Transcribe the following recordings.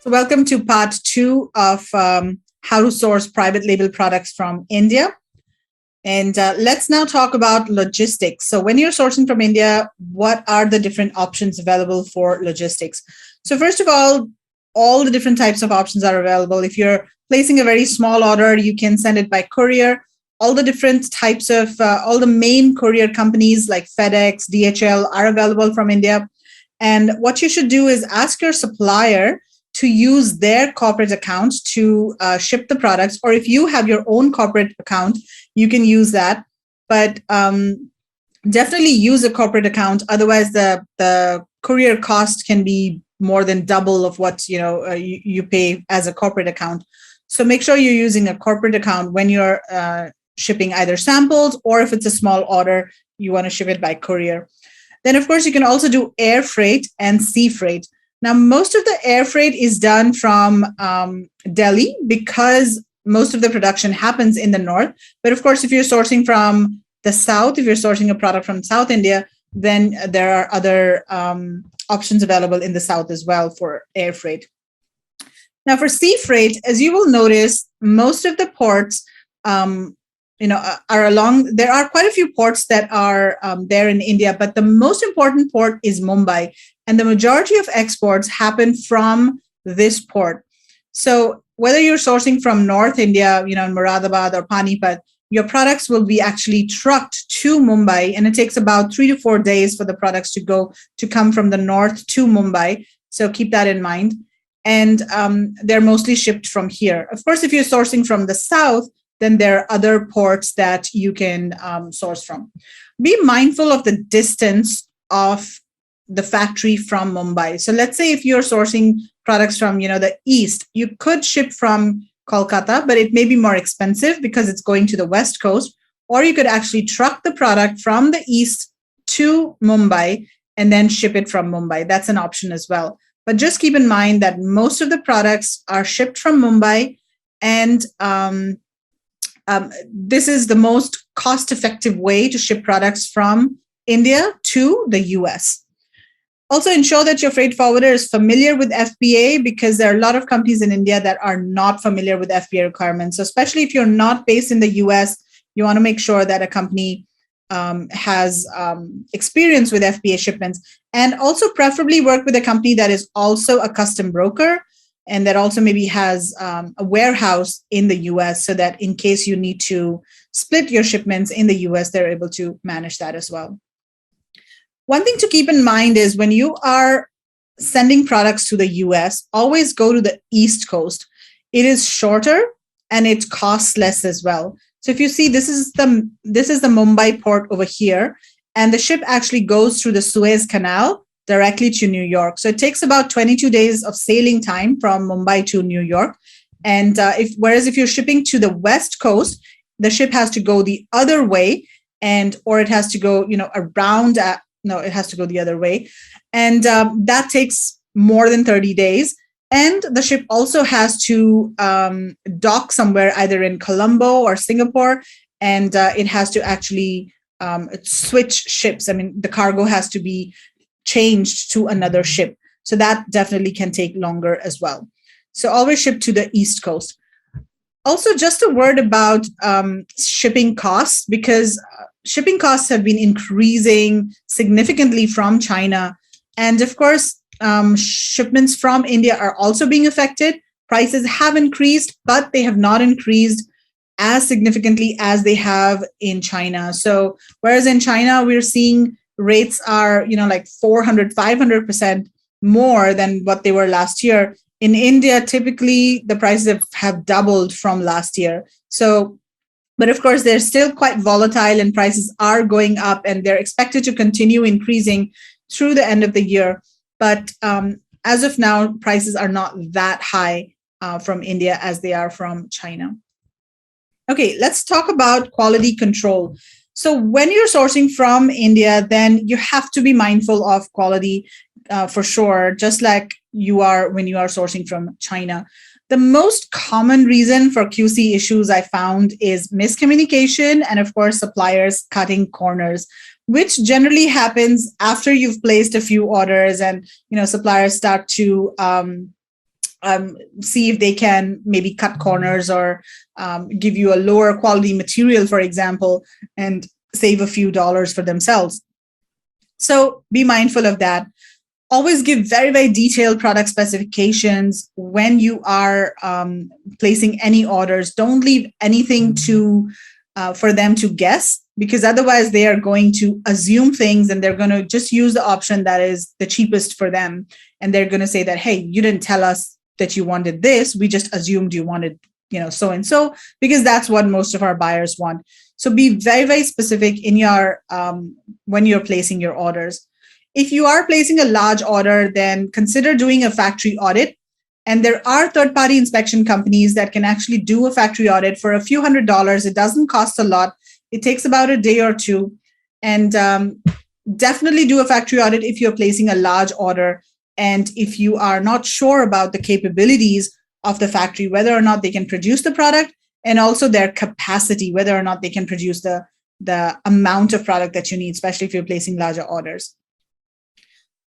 Welcome to part two of how to source private label products from India. And let's now talk about logistics. So, when you're sourcing from India, what are the different options available for logistics? So, first of all the different types of options are available. If you're placing a very small order, you can send it by courier. All the different types of all the main courier companies like FedEx, DHL are available from India. And what you should do is ask your supplier to use their corporate account to ship the products, or if you have your own corporate account, you can use that. But definitely use a corporate account. Otherwise, the courier cost can be more than double of what you pay as a corporate account. So make sure you're using a corporate account when you're shipping either samples, or if it's a small order, you want to ship it by courier. Then, of course, you can also do air freight and sea freight. Now, most of the air freight is done from Delhi because most of the production happens in the north. But of course, if you're sourcing from the south, if you're sourcing a product from South India, then there are other options available in the south as well for air freight. Now, for sea freight, as you will notice, most of the ports are along. There are quite a few ports that are there in India, but the most important port is Mumbai, and the majority of exports happen from this port. So whether you're sourcing from North India, in Moradabad or Panipat, your products will be actually trucked to Mumbai, and it takes about 3 to 4 days for the products to come from the north to Mumbai. So keep that in mind. And they're mostly shipped from here. Of course, if you're sourcing from the south, then there are other ports that you can source from. Be mindful of the distance of the factory from Mumbai. So let's say if you're sourcing products from the east, you could ship from Kolkata, but it may be more expensive because it's going to the west coast. Or you could actually truck the product from the east to Mumbai and then ship it from Mumbai. That's an option as well. But just keep in mind that most of the products are shipped from Mumbai, and this is the most cost-effective way to ship products from India to the US. Also, ensure that your freight forwarder is familiar with FBA, because there are a lot of companies in India that are not familiar with FBA requirements. So especially if you're not based in the US, you want to make sure that a company has experience with FBA shipments, and also preferably work with a company that is also a custom broker and that also maybe has a warehouse in the US, so that in case you need to split your shipments in the US, they're able to manage that as well. One thing to keep in mind is when you are sending products to the US, always go to the East Coast. It is shorter and it costs less as well. So if you see, this is the Mumbai port over here, and the ship actually goes through the Suez Canal directly to New York. So it takes about 22 days of sailing time from Mumbai to New York. And whereas if you're shipping to the West Coast, the ship has to go the other way, or it has to go, around. It has to go the other way, and that takes more than 30 days. And the ship also has to dock somewhere, either in Colombo or Singapore, and it has to actually switch ships. I mean, the cargo has to be changed to another ship. So that definitely can take longer as well. So always ship to the East Coast. Also, just a word about shipping costs, because shipping costs have been increasing significantly from China. And of course, shipments from India are also being affected. Prices have increased, but they have not increased as significantly as they have in China. So whereas in China, we're seeing rates are, like 400, 500% more than what they were last year. In India, typically the prices have doubled from last year. So, but of course, they're still quite volatile, and prices are going up, and they're expected to continue increasing through the end of the year. But as of now, prices are not that high from India as they are from China. Okay, let's talk about quality control. So when you're sourcing from India, then you have to be mindful of quality for sure, just like you are when you are sourcing from China. The most common reason for QC issues I found is miscommunication and, of course, suppliers cutting corners, which generally happens after you've placed a few orders and, suppliers start to see if they can maybe cut corners or give you a lower quality material, for example, and save a few dollars for themselves. So be mindful of that. Always give very, very detailed product specifications when you are placing any orders. Don't leave anything to for them to guess, because otherwise they are going to assume things and they're going to just use the option that is the cheapest for them. And they're going to say that, hey, you didn't tell us that you wanted this. We just assumed you wanted, so and so, because that's what most of our buyers want. So be very, very specific in your when you're placing your orders. If you are placing a large order, then consider doing a factory audit. And there are third-party inspection companies that can actually do a factory audit for a few $100s. It doesn't cost a lot. It takes about a day or two. And definitely do a factory audit if you're placing a large order. And if you are not sure about the capabilities of the factory, whether or not they can produce the product, and also their capacity, whether or not they can produce the amount of product that you need, especially if you're placing larger orders.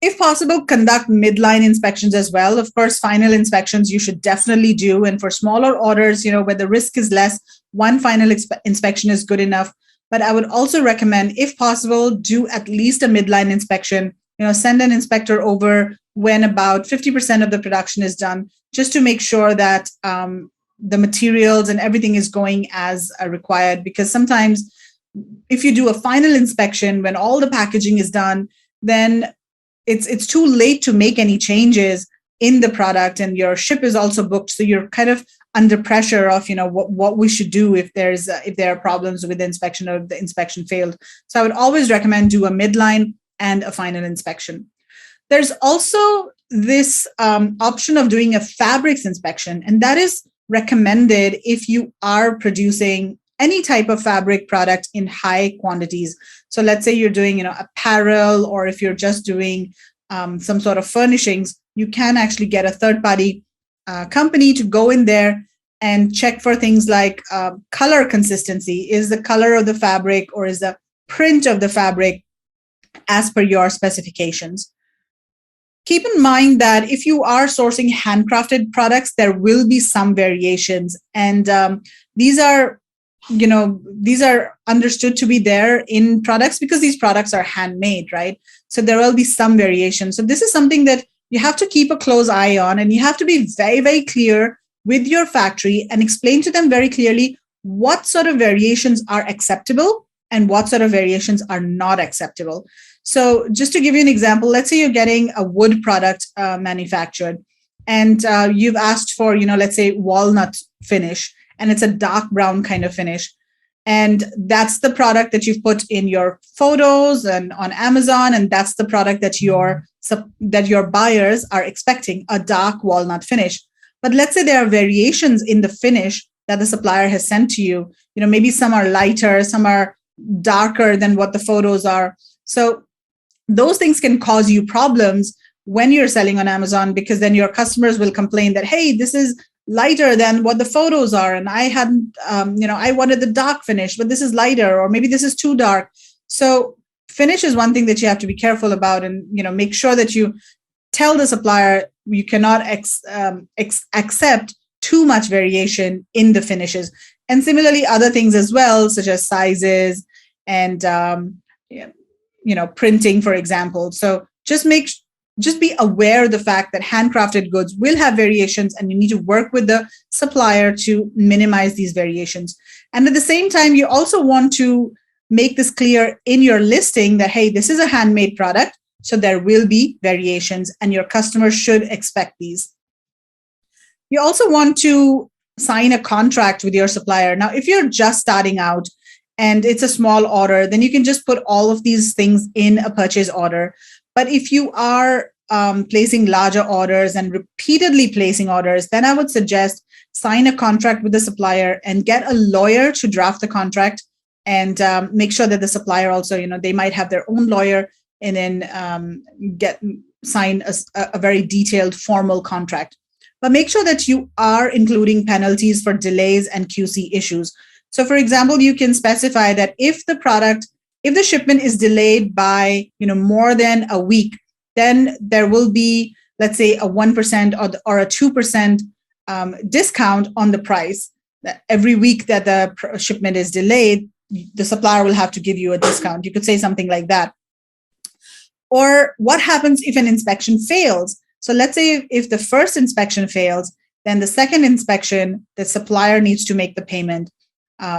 If possible, conduct midline inspections as well. Of course, final inspections you should definitely do. And for smaller orders, where the risk is less, one final inspection is good enough. But I would also recommend, if possible, do at least a midline inspection. Send an inspector over when about 50% of the production is done, just to make sure that the materials and everything is going as required. Because sometimes if you do a final inspection when all the packaging is done, then it's too late to make any changes in the product, and your ship is also booked. So you're kind of under pressure of what we should do if there are problems with the inspection or the inspection failed. So I would always recommend do a midline and a final inspection. There's also this option of doing a fabrics inspection, and that is recommended if you are producing any type of fabric product in high quantities. So let's say you're doing, apparel, or if you're just doing some sort of furnishings, you can actually get a third-party company to go in there and check for things like color consistency. Is the color of the fabric or is the print of the fabric as per your specifications? Keep in mind that if you are sourcing handcrafted products, there will be some variations, and these are understood to be there in products because these products are handmade, right? So there will be some variation. So this is something that you have to keep a close eye on, and you have to be very, very clear with your factory and explain to them very clearly what sort of variations are acceptable and what sort of variations are not acceptable. So just to give you an example, let's say you're getting a wood product manufactured, and you've asked for, let's say walnut finish, and it's a dark brown kind of finish. And that's the product that you've put in your photos and on Amazon, and that's the product that your buyers are expecting, a dark walnut finish. But let's say there are variations in the finish that the supplier has sent to you. Maybe some are lighter, some are darker than what the photos are. So those things can cause you problems when you're selling on Amazon, because then your customers will complain that, hey, this is lighter than what the photos are, and I hadn't, I wanted the dark finish, but this is lighter, or maybe this is too dark. So finish is one thing that you have to be careful about, and make sure that you tell the supplier you cannot accept too much variation in the finishes. And similarly, other things as well, such as sizes and printing, for example. So just be aware of the fact that handcrafted goods will have variations, and you need to work with the supplier to minimize these variations. And at the same time, you also want to make this clear in your listing that, hey, this is a handmade product, so there will be variations, and your customers should expect these. You also want to sign a contract with your supplier. Now, if you're just starting out and it's a small order, then you can just put all of these things in a purchase order. But if you are placing larger orders and repeatedly placing orders, then I would suggest sign a contract with the supplier and get a lawyer to draft the contract, and make sure that the supplier also, they might have their own lawyer, and then sign a very detailed formal contract. But make sure that you are including penalties for delays and QC issues. So for example, you can specify that if the shipment is delayed by more than a week, then there will be let's say a 1% or a 2% discount on the price. Every week that the shipment is delayed, the supplier will have to give you a discount. You could say something like that. Or what happens if an inspection fails? So let's say if the first inspection fails, then the second inspection, the supplier needs to make the payment,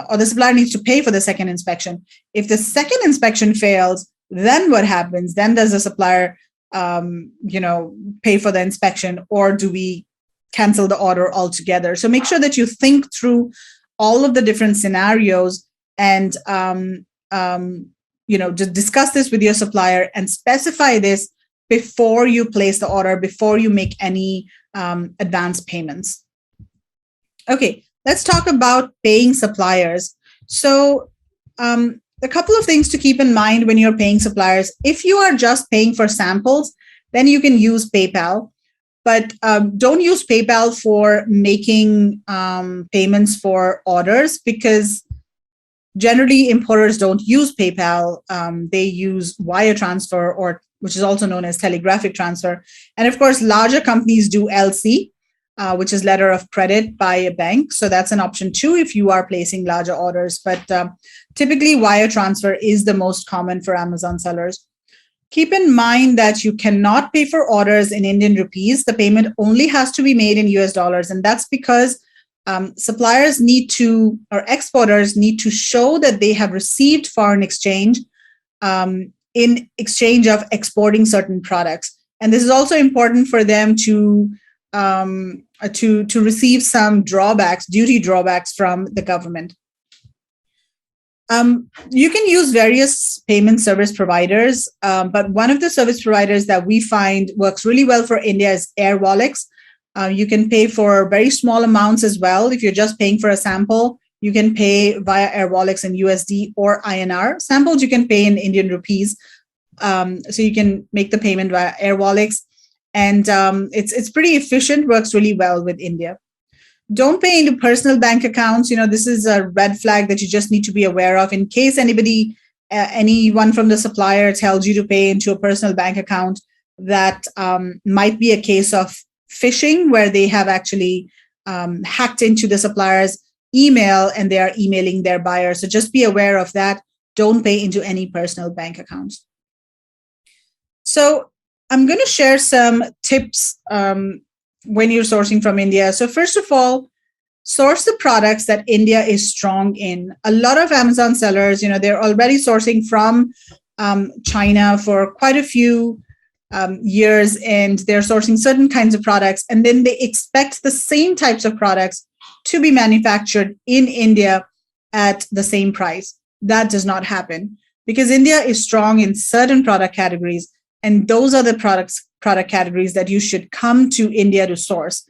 or the supplier needs to pay for the second inspection. If the second inspection fails, then what happens? Then does the supplier, pay for the inspection, or do we cancel the order altogether? So make sure that you think through all of the different scenarios and just discuss this with your supplier and specify this before you place the order, before you make any advance payments. Okay, let's talk about paying suppliers. So a couple of things to keep in mind when you're paying suppliers. If you are just paying for samples, then you can use PayPal. But don't use PayPal for making payments for orders, because generally importers don't use PayPal. They use wire transfer, or which is also known as telegraphic transfer. And of course, larger companies do LC, which is letter of credit by a bank. So that's an option too if you are placing larger orders. But typically, wire transfer is the most common for Amazon sellers. Keep in mind that you cannot pay for orders in Indian rupees. The payment only has to be made in US dollars. And that's because suppliers need to, or exporters need to show that they have received foreign exchange in exchange of exporting certain products. And this is also important for them to receive some drawbacks, duty drawbacks from the government. You can use various payment service providers, but one of the service providers that we find works really well for India is Airwallex. You can pay for very small amounts as well. If you're just paying for a sample, you can pay via Airwallex in USD or INR. Samples you can pay in Indian rupees. So you can make the payment via Airwallex. And it's pretty efficient, works really well with India. Don't pay into personal bank accounts. This is a red flag that you just need to be aware of. In case anyone from the supplier tells you to pay into a personal bank account, that might be a case of phishing, where they have actually hacked into the supplier's email and they are emailing their buyer. So just be aware of that. Don't pay into any personal bank accounts. So I'm going to share some tips when you're sourcing from India. So first of all, source the products that India is strong in. A lot of Amazon sellers, they're already sourcing from China for quite a few years, and they're sourcing certain kinds of products, and then they expect the same types of products to be manufactured in India at the same price. That does not happen, because India is strong in certain product categories, and those are the product categories that you should come to India to source.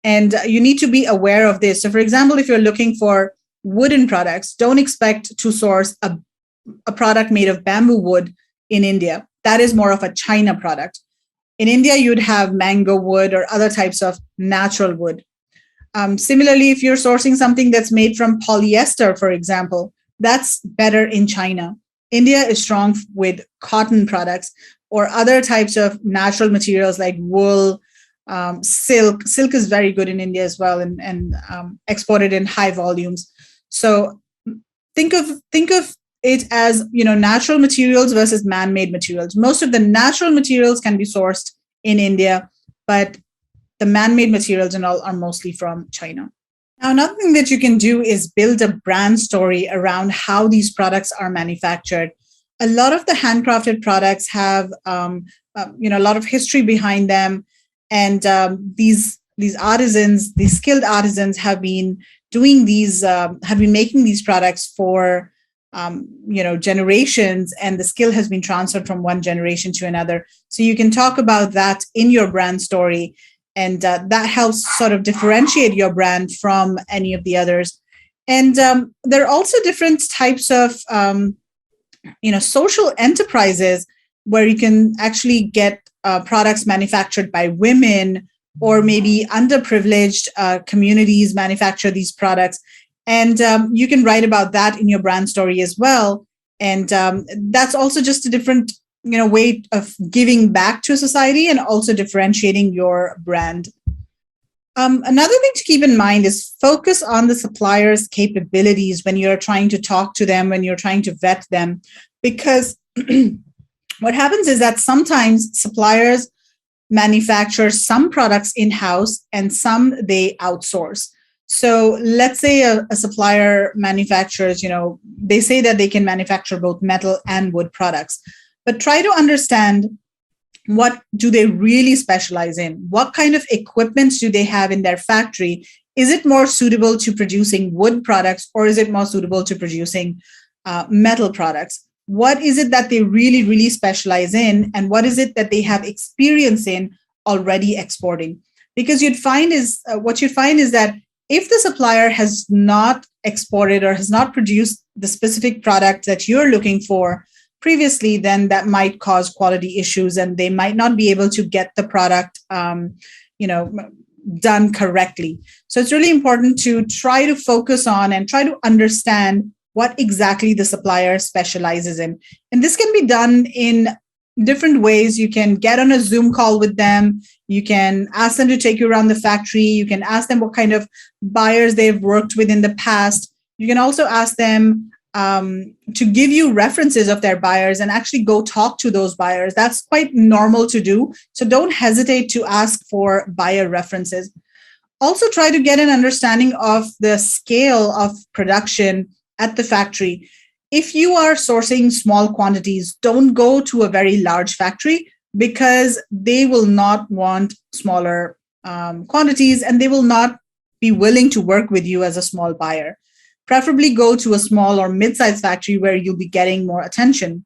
And you need to be aware of this. So for example, if you're looking for wooden products, don't expect to source a product made of bamboo wood in India. That is more of a China product. In India, you'd have mango wood or other types of natural wood. Similarly, if you're sourcing something that's made from polyester, for example, that's better in China. India is strong with cotton products or other types of natural materials like wool, silk. Silk is very good in India as well, and exported in high volumes. So think of it as natural materials versus man-made materials. Most of the natural materials can be sourced in India, but the man-made materials and all are mostly from China. Now, another thing that you can do is build a brand story around how these products are manufactured. A lot of the handcrafted products have a lot of history behind them, and these artisans, these skilled artisans, have been doing these, have been making these products for generations, and the skill has been transferred from one generation to another. So you can talk about that in your brand story, and that helps sort of differentiate your brand from any of the others. And there are also different types of social enterprises where you can actually get products manufactured by women, or maybe underprivileged communities manufacture these products. And you can write about that in your brand story as well. And that's also just a different way of giving back to society and also differentiating your brand. Another thing to keep in mind is focus on the supplier's capabilities when you're trying to talk to them, when you're trying to vet them, because what happens is that sometimes suppliers manufacture some products in-house and some they outsource. So let's say a supplier manufactures, they say that they can manufacture both metal and wood products, but try to understand, what do they really specialize in? What kind of equipment do they have in their factory? Is it more suitable to producing wood products, or is it more suitable to producing metal products? What is it that they really, really specialize in? And what is it that they have experience in already exporting? Because what you'd find is that if the supplier has not exported or has not produced the specific product that you're looking for previously, then that might cause quality issues and they might not be able to get the product done correctly. So it's really important to try to focus on and try to understand what exactly the supplier specializes in. And this can be done in different ways. You can get on a Zoom call with them. You can ask them to take you around the factory. You can ask them what kind of buyers they've worked with in the past. You can also ask them to give you references of their buyers and actually go talk to those buyers. That's quite normal to do. So don't hesitate to ask for buyer references. Also try to get an understanding of the scale of production at the factory. If you are sourcing small quantities, don't go to a very large factory, because they will not want smaller quantities and they will not be willing to work with you as a small buyer. Preferably go to a small or mid-sized factory where you'll be getting more attention.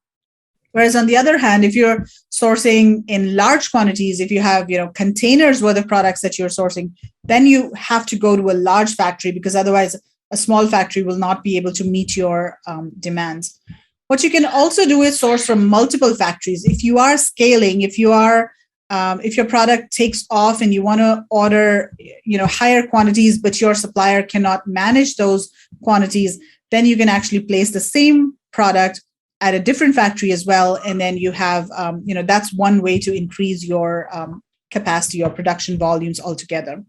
Whereas on the other hand, if you're sourcing in large quantities, if you have containers worth of products that you're sourcing, then you have to go to a large factory, because otherwise a small factory will not be able to meet your demands. What you can also do is source from multiple factories. If you are scaling, if your product takes off and you want to order higher quantities, but your supplier cannot manage those quantities, then you can actually place the same product at a different factory as well. And then you have, that's one way to increase your capacity or production volumes altogether.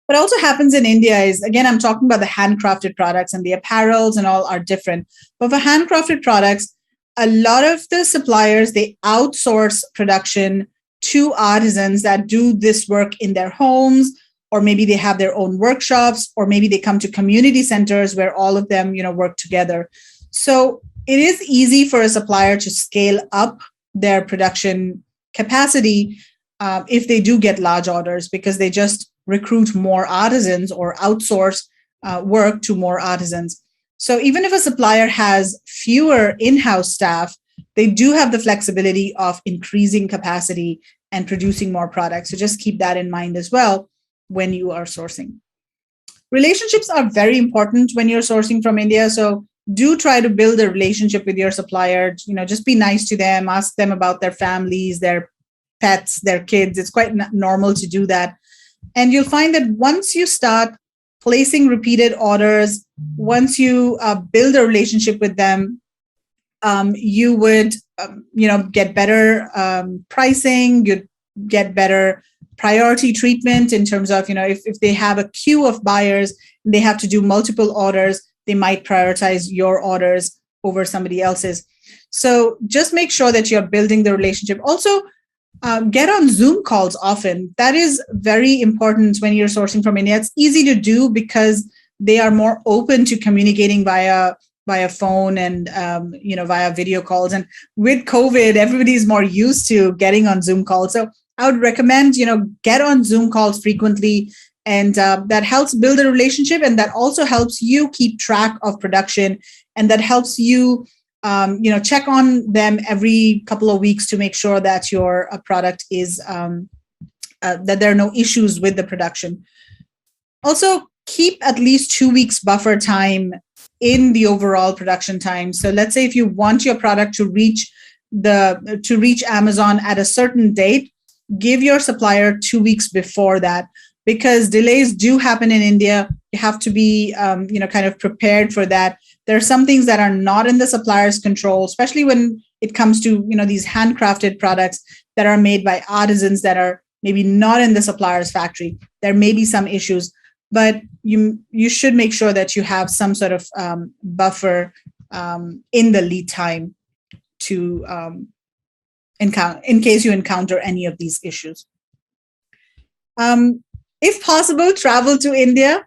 What also happens in India is, again, I'm talking about the handcrafted products, and the apparels and all are different. But for handcrafted products, a lot of the suppliers, they outsource production to artisans that do this work in their homes, or maybe they have their own workshops, or maybe they come to community centers where all of them, work together. So it is easy for a supplier to scale up their production capacity if they do get large orders, because they just recruit more artisans or outsource work to more artisans. So even if a supplier has fewer in-house staff, they do have the flexibility of increasing capacity and producing more products. So just keep that in mind as well when you are sourcing. Relationships are very important when you're sourcing from India. So do try to build a relationship with your supplier. Just be nice to them, ask them about their families, their pets, their kids. It's quite normal to do that. And you'll find that once you start placing repeated orders, once you build a relationship with them, you would, get better pricing, you'd get better priority treatment in terms of, if they have a queue of buyers and they have to do multiple orders, they might prioritize your orders over somebody else's. So just make sure that you're building the relationship. Also, get on Zoom calls often. That is very important when you're sourcing from India. It's easy to do because they are more open to communicating via phone and via video calls. And with COVID, everybody's more used to getting on Zoom calls. So I would recommend get on Zoom calls frequently, and that helps build a relationship, and that also helps you keep track of production, and that helps you check on them every couple of weeks to make sure that your product is that there are no issues with the production. Also, keep at least 2 weeks buffer time in the overall production time. So let's say if you want your product to reach Amazon at a certain date, give your supplier 2 weeks before that, because delays do happen in India. You have to be kind of prepared for that. There are some things that are not in the supplier's control, especially when it comes to these handcrafted products that are made by artisans that are maybe not in the supplier's factory. There may be some issues, but you should make sure that you have some sort of buffer in the lead time to in case you encounter any of these issues. If possible, travel to India.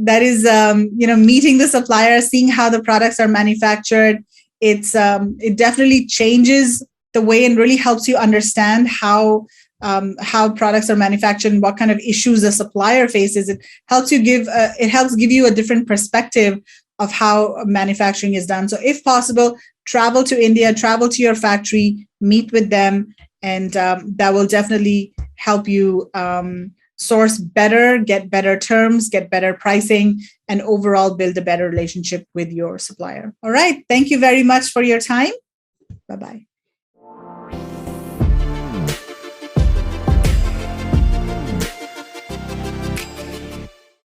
That is, meeting the supplier, seeing how the products are manufactured. It definitely changes the way and really helps you understand how products are manufactured and what kind of issues the supplier faces. It helps give you a different perspective of how manufacturing is done. So if possible, travel to India, travel to your factory, meet with them, and that will definitely help you source better, get better terms, get better pricing, and overall build a better relationship with your supplier. All right. Thank you very much for your time. Bye-bye.